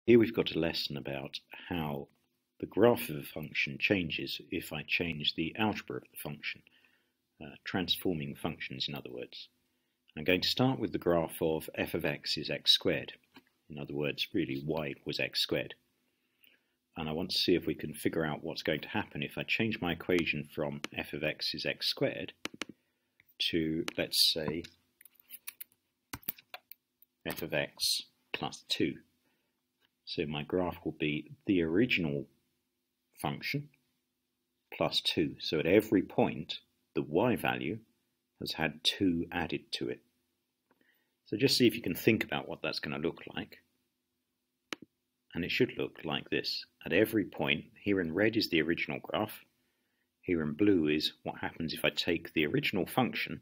Here we've got a lesson about how the graph of a function changes if I change the algebra of the function, transforming functions in other words. I'm going to start with the graph of f of x is x squared. In other words, really y was x squared. And I want to see if we can figure out what's going to happen if I change my equation from f of x is x squared to, let's say, f of x plus 2. So my graph will be the original function plus 2. So at every point, the y value has had 2 added to it. So just see if you can think about what that's going to look like. And it should look like this. At every point, here in red is the original graph. Here in blue is what happens if I take the original function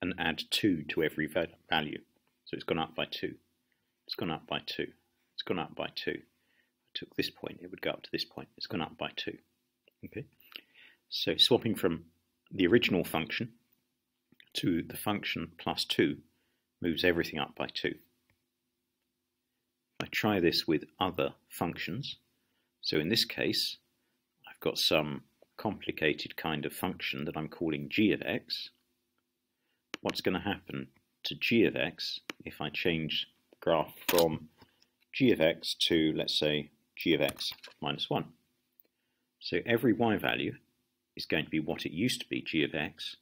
and add 2 to every value. So it's gone up by 2. It's gone up by 2. It's gone up by 2. If I took this point, it would go up to this point. It's gone up by 2. Okay. So swapping from the original function to the function plus 2 moves everything up by 2. I try this with other functions. So in this case, I've got some complicated kind of function that I'm calling g of x. What's going to happen to g of x if I change the graph from g of x to, let's say, g of x minus 1? So every y value is going to be what it used to be, g of x,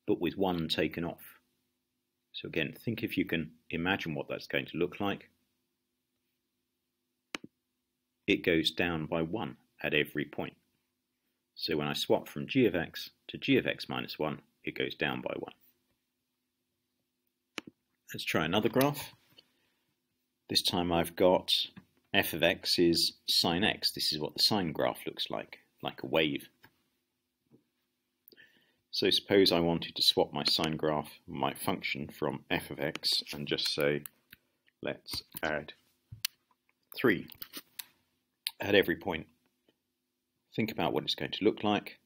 but with 1 taken off. So again, think if you can imagine what that's going to look like. It goes down by 1 at every point. So when I swap from g of x to g of x minus 1, it goes down by 1. Let's try another graph. This time I've got f of x is sine x. This is what the sine graph looks like a wave. So suppose I wanted to swap my sine graph, my function, from f of x and just say, let's add 3 at every point. Think about what it's going to look like.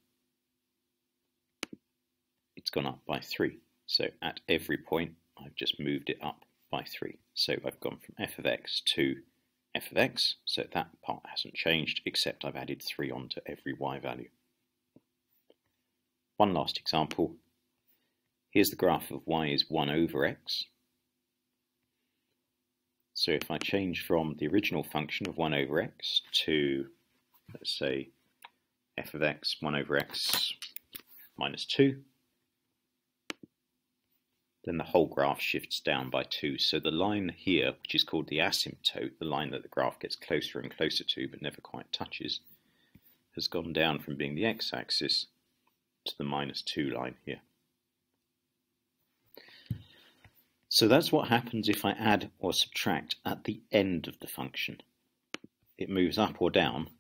It's gone up by 3. So at every point, I've just moved it up by 3. So I've gone from f of x to f of x. So that part hasn't changed, except I've added 3 onto every y value. One last example. Here's the graph of y is 1 over x. So if I change from the original function of 1 over x to, let's say, f of x 1 over x minus 2, then the whole graph shifts down by 2. So the line here, which is called the asymptote, the line that the graph gets closer and closer to but never quite touches, has gone down from being the x-axis to the minus 2 line here. So that's what happens if I add or subtract at the end of the function. It moves up or down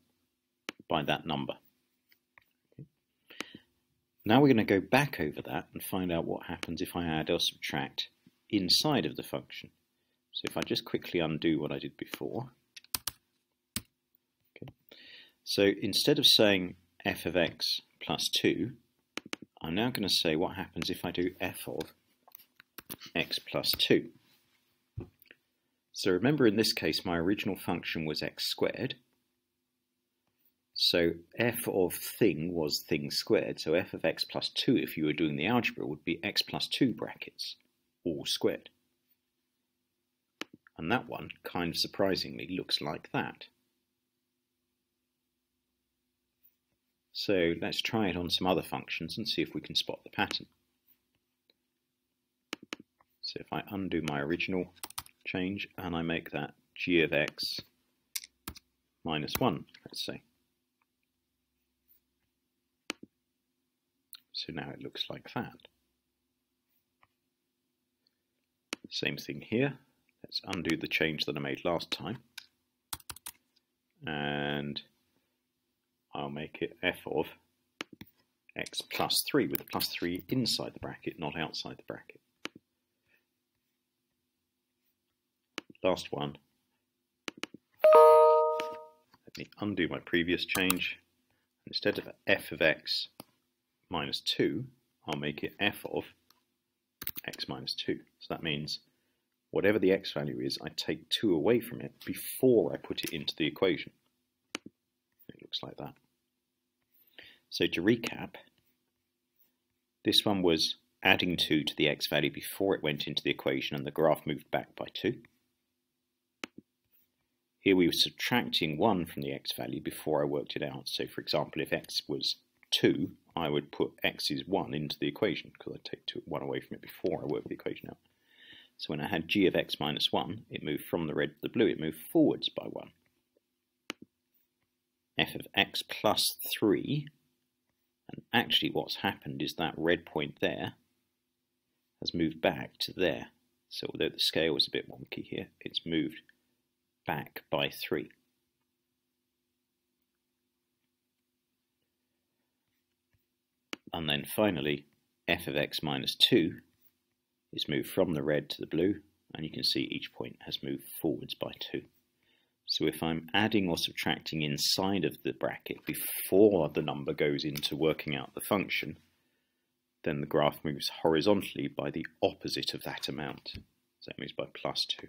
by that number. Now we're going to go back over that and find out what happens if I add or subtract inside of the function. So if I just quickly undo what I did before. Okay. So instead of saying f of x plus 2, I'm now going to say what happens if I do f of x plus 2. So remember, in this case my original function was x squared. So f of thing was thing squared. So f of x plus 2, if you were doing the algebra, would be x plus 2 brackets, all squared. And that one, kind of surprisingly, looks like that. So let's try it on some other functions and see if we can spot the pattern. So if I undo my original change and I make that g of x minus 1, let's say. So now it looks like that. Same thing here. Let's undo the change that I made last time. And I'll make it f of x plus 3, with the plus 3 inside the bracket, not outside the bracket. Last one. Let me undo my previous change. Instead of f of x minus 2, I'll make it f of x minus 2. So that means whatever the x value is, I take 2 away from it before I put it into the equation. It looks like that. So to recap, this one was adding 2 to the x value before it went into the equation and the graph moved back by 2. Here we were subtracting 1 from the x value before I worked it out. So for example, if x was 2, I would put x is 1 into the equation because I'd take 1 away from it before I worked the equation out. So when I had g of x minus 1, it moved from the red to the blue, it moved forwards by 1. F of x plus 3, and actually what's happened is that red point there has moved back to there. So although the scale is a bit wonky here, it's moved back by 3. And then finally, f of x minus 2 is moved from the red to the blue, and you can see each point has moved forwards by 2. So if I'm adding or subtracting inside of the bracket before the number goes into working out the function, then the graph moves horizontally by the opposite of that amount. So it moves by plus 2.